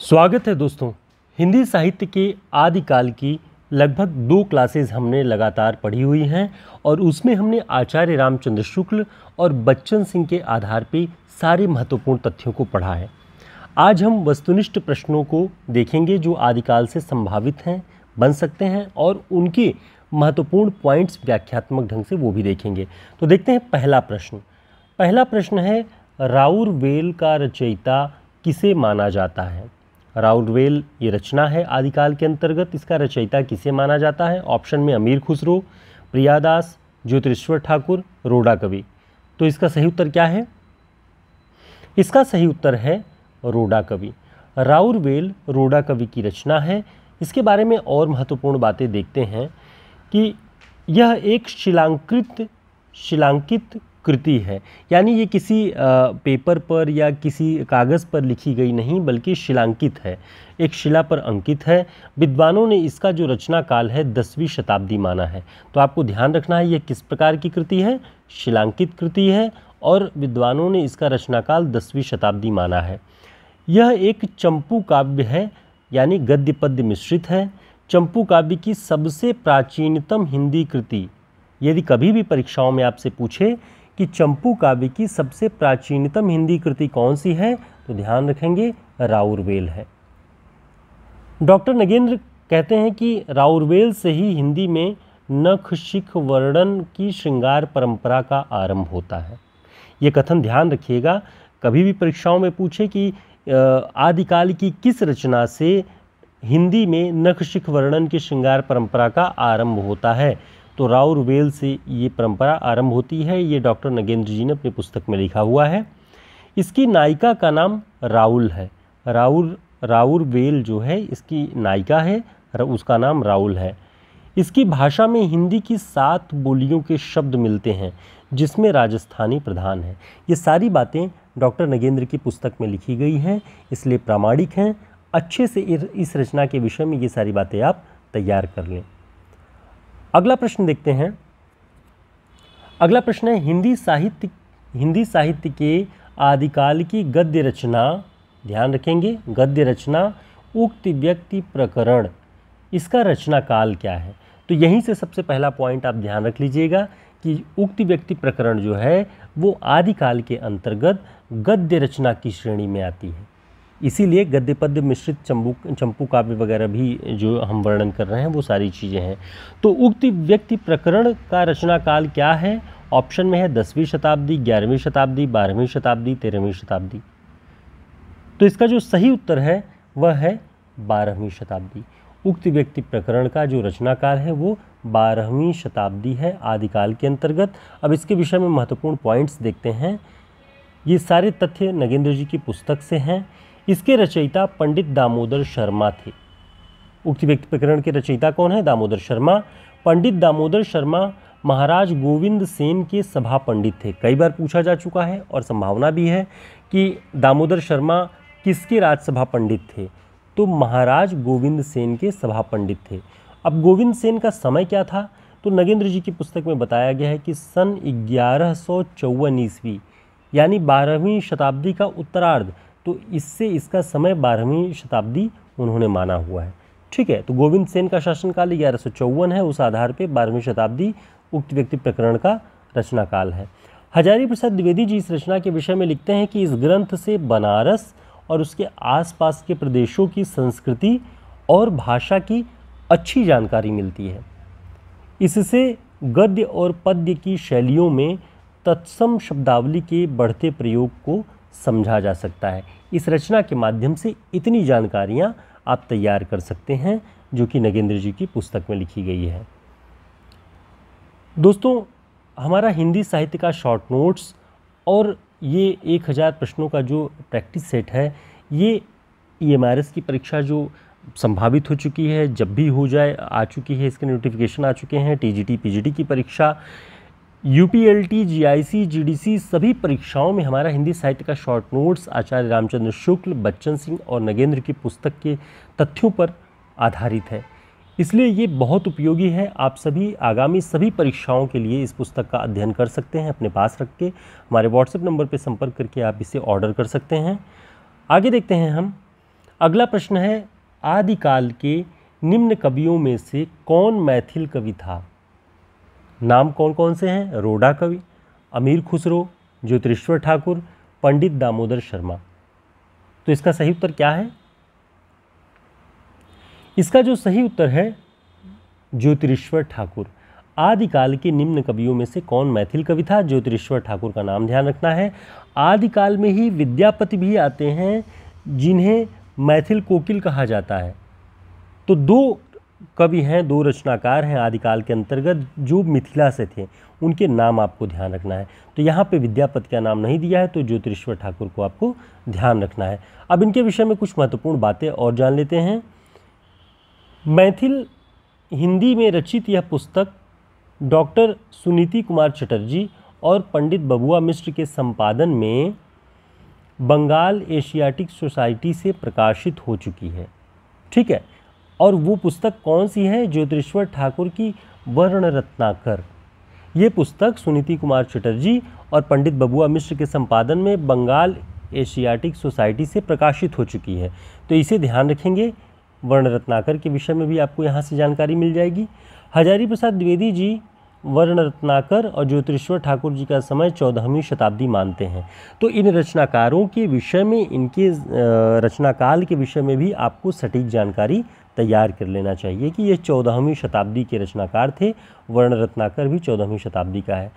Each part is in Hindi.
स्वागत है दोस्तों। हिंदी साहित्य के आदिकाल की लगभग 2 क्लासेस हमने लगातार पढ़ी हुई हैं और उसमें हमने आचार्य रामचंद्र शुक्ल और बच्चन सिंह के आधार पे सारे महत्वपूर्ण तथ्यों को पढ़ा है। आज हम वस्तुनिष्ठ प्रश्नों को देखेंगे जो आदिकाल से संभावित हैं, बन सकते हैं और उनके महत्वपूर्ण पॉइंट्स व्याख्यात्मक ढंग से वो भी देखेंगे। तो देखते हैं पहला प्रश्न है राउरवेल का रचयिता किसे माना जाता है। राउरवेल ये रचना है आदिकाल के अंतर्गत, इसका रचयिता किसे माना जाता है। ऑप्शन में अमीर खुसरो, प्रियादास, ज्योतिश्वर ठाकुर, रोड़ा कवि। तो इसका सही उत्तर क्या है? इसका सही उत्तर है रोड़ा कवि। राउरवेल रोड़ा कवि की रचना है। इसके बारे में और महत्वपूर्ण बातें देखते हैं कि यह एक शिलांकित कृति है, यानी ये किसी पेपर पर या किसी कागज़ पर लिखी गई नहीं बल्कि शिलांकित है, एक शिला पर अंकित है। विद्वानों ने इसका जो रचना काल है 10वीं शताब्दी माना है। तो आपको ध्यान रखना है ये किस प्रकार की कृति है, शिलांकित कृति है और विद्वानों ने इसका रचना काल 10वीं शताब्दी माना है। यह एक चंपू काव्य है, यानी गद्य पद्य मिश्रित है। चंपू काव्य की सबसे प्राचीनतम हिंदी कृति, यदि कभी भी परीक्षाओं में आपसे पूछे कि चंपू काव्य की सबसे प्राचीनतम हिंदी कृति कौन सी है, तो ध्यान रखेंगे राउरवेल है। डॉक्टर नगेंद्र कहते हैं कि राउरवेल से ही हिंदी में नख शिख वर्णन की श्रृंगार परंपरा का आरंभ होता है। ये कथन ध्यान रखिएगा, कभी भी परीक्षाओं में पूछे कि आदिकाल की किस रचना से हिंदी में नख शिख वर्णन की श्रृंगार परंपरा का आरंभ होता है, तो राउरवेल से ये परंपरा आरंभ होती है। ये डॉक्टर नगेंद्र जी ने अपनी पुस्तक में लिखा हुआ है। इसकी नायिका का नाम राउल है। राउरवेल जो है इसकी नायिका है, उसका नाम राउल है। इसकी भाषा में हिंदी की 7 बोलियों के शब्द मिलते हैं जिसमें राजस्थानी प्रधान है। ये सारी बातें डॉक्टर नगेंद्र की पुस्तक में लिखी गई हैं, इसलिए प्रामाणिक हैं। अच्छे से इस रचना के विषय में ये सारी बातें आप तैयार कर लें। अगला प्रश्न देखते हैं। अगला प्रश्न है हिंदी साहित्य के आदिकाल की गद्य रचना, ध्यान रखेंगे गद्य रचना उक्त व्यक्ति प्रकरण, इसका रचना काल क्या है। तो यहीं से सबसे पहला पॉइंट आप ध्यान रख लीजिएगा कि उक्त व्यक्ति प्रकरण जो है वो आदिकाल के अंतर्गत गद्य रचना की श्रेणी में आती है। इसीलिए गद्य पद्य मिश्रित चंपू काव्य वगैरह भी जो हम वर्णन कर रहे हैं वो सारी चीज़ें हैं। तो उक्त व्यक्ति प्रकरण का रचना काल क्या है? ऑप्शन में है 10वीं शताब्दी, 11वीं शताब्दी, 12वीं शताब्दी, 13वीं शताब्दी। तो इसका जो सही उत्तर है वह है 12वीं शताब्दी। उक्त व्यक्ति प्रकरण का जो रचना काल है वो 12वीं शताब्दी है आदिकाल के अंतर्गत। अब इसके विषय में महत्वपूर्ण पॉइंट्स देखते हैं। ये सारे तथ्य नगेंद्र जी की पुस्तक से हैं। इसके रचयिता पंडित दामोदर शर्मा थे। उक्त व्यक्ति प्रकरण के रचयिता कौन है? दामोदर शर्मा। पंडित दामोदर शर्मा महाराज गोविंद सेन के सभा पंडित थे। कई बार पूछा जा चुका है और संभावना भी है कि दामोदर शर्मा किसके राजसभा पंडित थे, तो महाराज गोविंद सेन के सभा पंडित थे। अब गोविंद सेन का समय क्या था? तो नगेंद्र जी की पुस्तक में बताया गया है कि सन 1154 ईस्वी, यानी 12वीं शताब्दी का उत्तरार्ध, तो इससे इसका समय 12वीं शताब्दी उन्होंने माना हुआ है। ठीक है, तो गोविंद सेन का शासनकाल 1154 है, उस आधार पे 12वीं शताब्दी उक्त व्यक्ति प्रकरण का रचना काल है। हजारी प्रसाद द्विवेदी जी इस रचना के विषय में लिखते हैं कि इस ग्रंथ से बनारस और उसके आसपास के प्रदेशों की संस्कृति और भाषा की अच्छी जानकारी मिलती है। इससे गद्य और पद्य की शैलियों में तत्सम शब्दावली के बढ़ते प्रयोग को समझा जा सकता है। इस रचना के माध्यम से इतनी जानकारियां आप तैयार कर सकते हैं जो कि नगेंद्र जी की पुस्तक में लिखी गई है। दोस्तों, हमारा हिंदी साहित्य का शॉर्ट नोट्स और ये 1000 प्रश्नों का जो प्रैक्टिस सेट है, ये EMRS की परीक्षा जो संभावित हो चुकी है, जब भी हो जाए आ चुकी है, इसके नोटिफिकेशन आ चुके हैं। TGT PGT की परीक्षा, UPLT, GIC, GDC सभी परीक्षाओं में हमारा हिंदी साहित्य का शॉर्ट नोट्स आचार्य रामचंद्र शुक्ल, बच्चन सिंह और नगेंद्र की पुस्तक के तथ्यों पर आधारित है। इसलिए ये बहुत उपयोगी है। आप सभी आगामी सभी परीक्षाओं के लिए इस पुस्तक का अध्ययन कर सकते हैं अपने पास रख के। हमारे WhatsApp नंबर पर संपर्क करके आप इसे ऑर्डर कर सकते हैं। आगे देखते हैं हम अगला प्रश्न है, आदिकाल के निम्न कवियों में से कौन मैथिल कवि था? नाम कौन कौन से हैं? रोडा कवि, अमीर खुसरो, ज्योतिरीश्वर ठाकुर, पंडित दामोदर शर्मा। तो इसका सही उत्तर क्या है? इसका जो सही उत्तर है ज्योतिरीश्वर ठाकुर। आदिकाल के निम्न कवियों में से कौन मैथिल कवि था? ज्योतिरीश्वर ठाकुर का नाम ध्यान रखना है। आदिकाल में ही विद्यापति भी आते हैं जिन्हें मैथिल कोकिल कहा जाता है। तो दो कवि हैं, दो रचनाकार हैं आदिकाल के अंतर्गत जो मिथिला से थे, उनके नाम आपको ध्यान रखना है। तो यहाँ पे विद्यापति का नाम नहीं दिया है, तो ज्योतिरीश्वर ठाकुर को आपको ध्यान रखना है। अब इनके विषय में कुछ महत्वपूर्ण बातें और जान लेते हैं। मैथिल हिंदी में रचित यह पुस्तक डॉक्टर सुनीति कुमार चटर्जी और पंडित बबुआ मिश्र के संपादन में बंगाल एशियाटिक सोसाइटी से प्रकाशित हो चुकी है। ठीक है, और वो पुस्तक कौन सी है? ज्योतिरीश्वर ठाकुर की वर्ण रत्नाकर। ये पुस्तक सुनीति कुमार चटर्जी और पंडित बबुआ मिश्र के संपादन में बंगाल एशियाटिक सोसाइटी से प्रकाशित हो चुकी है। तो इसे ध्यान रखेंगे। वर्ण रत्नाकर के विषय में भी आपको यहाँ से जानकारी मिल जाएगी। हजारी प्रसाद द्विवेदी जी वर्ण रत्नाकर और ज्योतिरीश्वर ठाकुर जी का समय 14वीं शताब्दी मानते हैं। तो इन रचनाकारों के विषय में, इनके रचनाकाल के विषय में भी आपको सटीक जानकारी तैयार कर लेना चाहिए कि ये 14वीं शताब्दी के रचनाकार थे। वर्ण रत्नाकर भी 14वीं शताब्दी का है।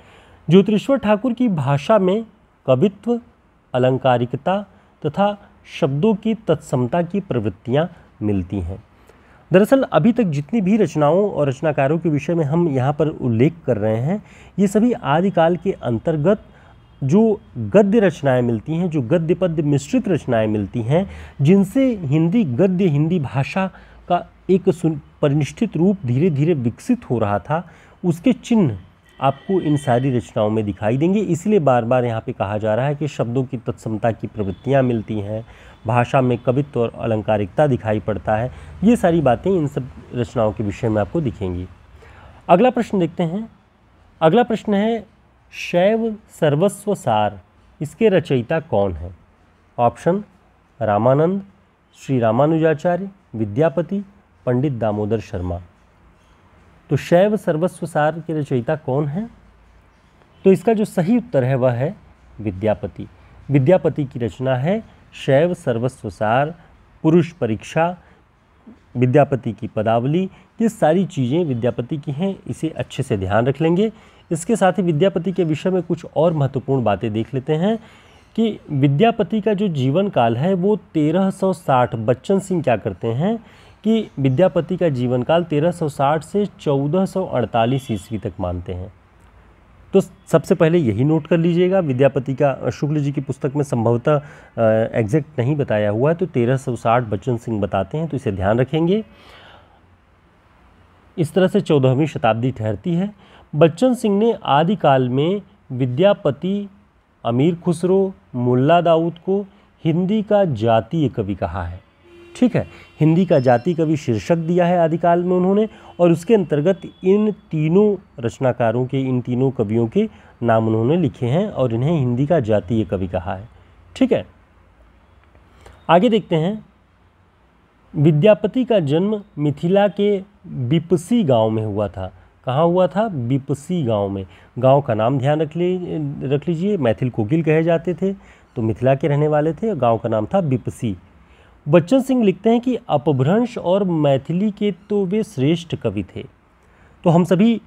ज्योतिरीश्वर ठाकुर की भाषा में कवित्व, अलंकारिकता तथा शब्दों की तत्समता की प्रवृत्तियाँ मिलती हैं। दरअसल अभी तक जितनी भी रचनाओं और रचनाकारों के विषय में हम यहाँ पर उल्लेख कर रहे हैं, ये सभी आदिकाल के अंतर्गत जो गद्य रचनाएं मिलती हैं, जो गद्य पद्य मिश्रित रचनाएं मिलती हैं, जिनसे हिंदी गद्य, हिंदी भाषा का एक परिनिष्ठित रूप धीरे धीरे विकसित हो रहा था, उसके चिन्ह आपको इन सारी रचनाओं में दिखाई देंगे। इसलिए बार बार यहाँ पे कहा जा रहा है कि शब्दों की तत्समता की प्रवृत्तियाँ मिलती हैं, भाषा में कवित्व और अलंकारिकता दिखाई पड़ता है। ये सारी बातें इन सब रचनाओं के विषय में आपको दिखेंगी। अगला प्रश्न देखते हैं। अगला प्रश्न है, शैव सर्वस्व सार, इसके रचयिता कौन है? ऑप्शन रामानंद, श्री रामानुजाचार्य, विद्यापति, पंडित दामोदर शर्मा। तो शैव सर्वस्व सार के रचयिता कौन है? तो इसका जो सही उत्तर है वह है विद्यापति। विद्यापति की रचना है शैव सर्वस्व सार, पुरुष परीक्षा, विद्यापति की पदावली। ये सारी चीज़ें विद्यापति की हैं, इसे अच्छे से ध्यान रख लेंगे। इसके साथ ही विद्यापति के विषय में कुछ और महत्वपूर्ण बातें देख लेते हैं कि विद्यापति का जो जीवन काल है वो 1360। बच्चन सिंह क्या करते हैं कि विद्यापति का जीवन काल 1360 से 1448 ईस्वी तक मानते हैं। तो सबसे पहले यही नोट कर लीजिएगा। विद्यापति का शुक्ल जी की पुस्तक में संभवतः एग्जैक्ट नहीं बताया हुआ है, तो 1360 बच्चन सिंह बताते हैं, तो इसे ध्यान रखेंगे। इस तरह से 14वीं शताब्दी ठहरती है। बच्चन सिंह ने आदिकाल में विद्यापति, अमीर खुसरो, मुल्ला दाऊद को हिंदी का जातीय कवि कहा है। ठीक है, हिंदी का जातीय कवि शीर्षक दिया है आदिकाल में उन्होंने, और उसके अंतर्गत इन तीनों रचनाकारों के, इन तीनों कवियों के नाम उन्होंने लिखे हैं और इन्हें हिंदी का जातीय कवि कहा है। ठीक है, आगे देखते हैं। विद्यापति का जन्म मिथिला के बिपसी गांव में हुआ था। कहाँ हुआ था? बिपसी गांव में। गांव का नाम ध्यान रख लीजिए। मैथिल कोकिल कहे जाते थे, तो मिथिला के रहने वाले थे। गांव का नाम था बिपसी। बच्चन सिंह लिखते हैं कि अपभ्रंश और मैथिली के तो वे श्रेष्ठ कवि थे। तो हम सभी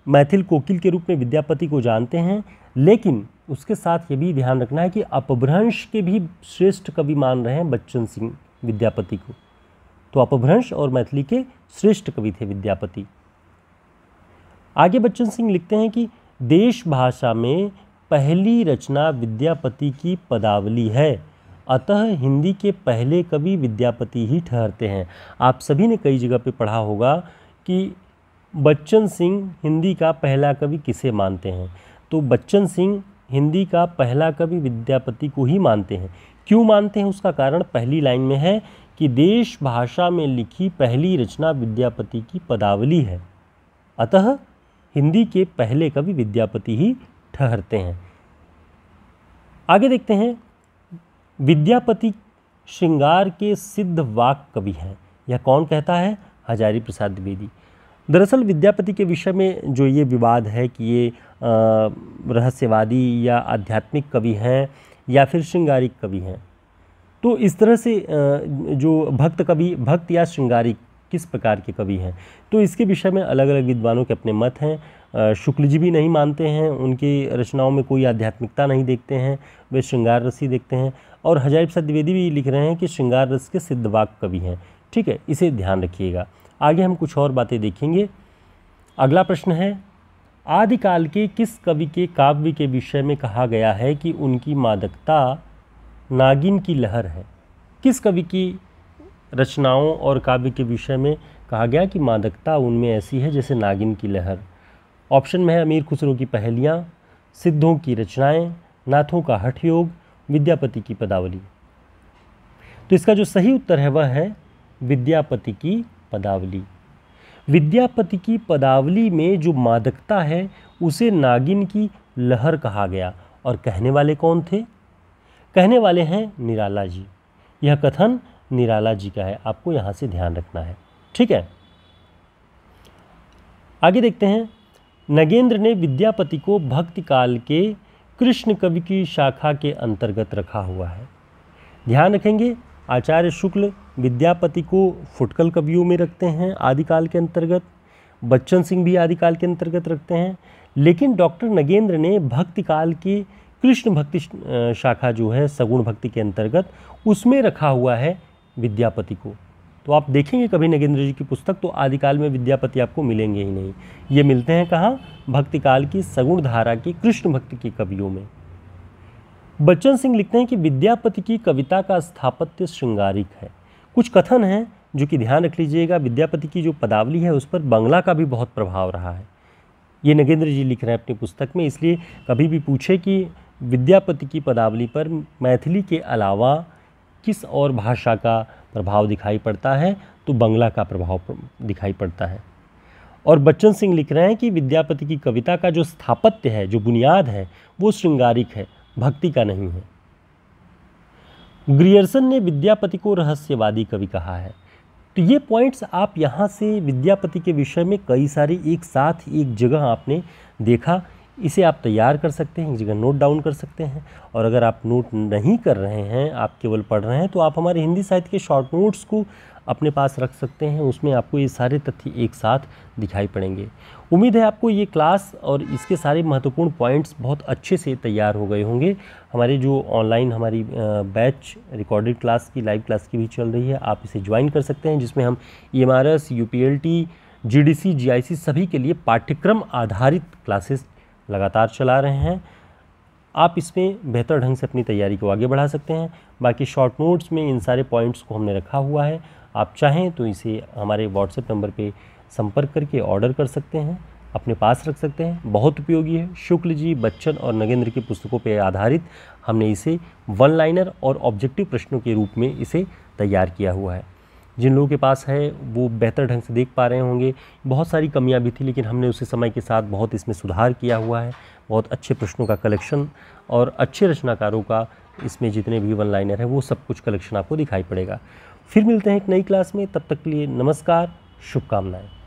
मैथिल कोकिल के रूप में विद्यापति को जानते हैं, लेकिन उसके साथ ये भी ध्यान रखना है कि अपभ्रंश के भी श्रेष्ठ कवि मान रहे हैं बच्चन सिंह विद्यापति को। तो अपभ्रंश और मैथिली के श्रेष्ठ कवि थे विद्यापति। आगे बच्चन सिंह लिखते हैं कि देश भाषा में पहली रचना विद्यापति की पदावली है, अतः हिंदी के पहले कवि विद्यापति ही ठहरते हैं। आप सभी ने कई जगह पे पढ़ा होगा कि बच्चन सिंह हिंदी का पहला कवि किसे मानते हैं, तो बच्चन सिंह हिंदी का पहला कवि विद्यापति को ही मानते हैं। क्यों मानते हैं? उसका कारण पहली लाइन में है कि देश भाषा में लिखी पहली रचना विद्यापति की पदावली है, अतः हिंदी के पहले कवि विद्यापति ही ठहरते हैं। आगे देखते हैं। विद्यापति श्रृंगार के सिद्ध वाक कवि हैं? यह कौन कहता है? हजारी प्रसाद द्विवेदी। दरअसल विद्यापति के विषय में जो ये विवाद है कि ये रहस्यवादी या आध्यात्मिक कवि हैं या फिर श्रृंगारिक कवि हैं, तो इस तरह से जो भक्त कवि, भक्त या श्रृंगारिक किस प्रकार के कवि हैं, तो इसके विषय में अलग अलग विद्वानों के अपने मत हैं। शुक्ल जी भी नहीं मानते हैं, उनकी रचनाओं में कोई आध्यात्मिकता नहीं देखते हैं, वे श्रृंगार रस ही देखते हैं। और हजारी प्रसाद द्विवेदी भी लिख रहे हैं कि श्रृंगार रस के सिद्ध वाक कवि हैं। ठीक है, इसे ध्यान रखिएगा। आगे हम कुछ और बातें देखेंगे। अगला प्रश्न है, आदिकाल के किस कवि के काव्य के विषय में कहा गया है कि उनकी मादकता नागिन की लहर है? किस कवि की रचनाओं और काव्य के विषय में कहा गया कि मादकता उनमें ऐसी है जैसे नागिन की लहर? ऑप्शन में है अमीर खुसरो की पहेलियाँ, सिद्धों की रचनाएं, नाथों का हठ योग, विद्यापति की पदावली। तो इसका जो सही उत्तर है वह है विद्यापति की पदावली। विद्यापति की पदावली में जो मादकता है उसे नागिन की लहर कहा गया। और कहने वाले कौन थे? कहने वाले हैं निराला जी। यह कथन निराला जी का है, आपको यहाँ से ध्यान रखना है। ठीक है, आगे देखते हैं। नगेंद्र ने विद्यापति को भक्ति काल के कृष्ण कवि की शाखा के अंतर्गत रखा हुआ है। ध्यान रखेंगे, आचार्य शुक्ल विद्यापति को फुटकल कवियों में रखते हैं आदिकाल के अंतर्गत, बच्चन सिंह भी आदिकाल के अंतर्गत रखते हैं, लेकिन डॉक्टर नगेंद्र ने भक्ति काल के कृष्ण भक्ति शाखा जो है सगुण भक्ति के अंतर्गत, उसमें रखा हुआ है विद्यापति को। तो आप देखेंगे कभी नगेंद्र जी की पुस्तक तो आदिकाल में विद्यापति आपको मिलेंगे ही नहीं। ये मिलते हैं कहाँ? भक्ति काल की सगुण धारा की कृष्ण भक्ति के कवियों में। बच्चन सिंह लिखते हैं कि विद्यापति की कविता का स्थापत्य श्रृंगारिक है। कुछ कथन हैं जो कि ध्यान रख लीजिएगा। विद्यापति की जो पदावली है उस पर बंगला का भी बहुत प्रभाव रहा है। ये नगेंद्र जी लिख रहे हैं अपनी पुस्तक में, इसलिए कभी भी पूछे कि विद्यापति की पदावली पर मैथिली के अलावा किस और भाषा का प्रभाव दिखाई पड़ता है, तो बंगला का प्रभाव दिखाई पड़ता है। और बच्चन सिंह लिख रहे हैं कि विद्यापति की कविता का जो स्थापत्य है, जो बुनियाद है, वो श्रृंगारिक है, भक्ति का नहीं है। ग्रियर्सन ने विद्यापति को रहस्यवादी कवि कहा है। तो ये पॉइंट्स आप यहाँ से विद्यापति के विषय में कई सारे एक साथ एक जगह आपने देखा, इसे आप तैयार कर सकते हैं, एक जगह नोट डाउन कर सकते हैं। और अगर आप नोट नहीं कर रहे हैं, आप केवल पढ़ रहे हैं, तो आप हमारे हिंदी साहित्य के शॉर्ट नोट्स को अपने पास रख सकते हैं। उसमें आपको ये सारे तथ्य एक साथ दिखाई पड़ेंगे। उम्मीद है आपको ये क्लास और इसके सारे महत्वपूर्ण पॉइंट्स बहुत अच्छे से तैयार हो गए होंगे। हमारे जो ऑनलाइन हमारी बैच रिकॉर्डेड क्लास की, लाइव क्लास की भी चल रही है, आप इसे ज्वाइन कर सकते हैं, जिसमें हम EMRS, UPLT, GDC, GIC सभी के लिए पाठ्यक्रम आधारित क्लासेस लगातार चला रहे हैं। आप इसमें बेहतर ढंग से अपनी तैयारी को आगे बढ़ा सकते हैं। बाकी शॉर्ट नोट्स में इन सारे पॉइंट्स को हमने रखा हुआ है, आप चाहें तो इसे हमारे व्हाट्सएप नंबर पे संपर्क करके ऑर्डर कर सकते हैं, अपने पास रख सकते हैं। बहुत उपयोगी है। शुक्ल जी, बच्चन और नगेंद्र की पुस्तकों पर आधारित हमने इसे वन लाइनर और ऑब्जेक्टिव प्रश्नों के रूप में इसे तैयार किया हुआ है। जिन लोगों के पास है वो बेहतर ढंग से देख पा रहे होंगे। बहुत सारी कमियां भी थी, लेकिन हमने उसे समय के साथ बहुत इसमें सुधार किया हुआ है। बहुत अच्छे प्रश्नों का कलेक्शन और अच्छे रचनाकारों का इसमें जितने भी वन लाइनर है वो सब कुछ कलेक्शन आपको दिखाई पड़ेगा। फिर मिलते हैं एक नई क्लास में, तब तक के लिए नमस्कार, शुभकामनाएं।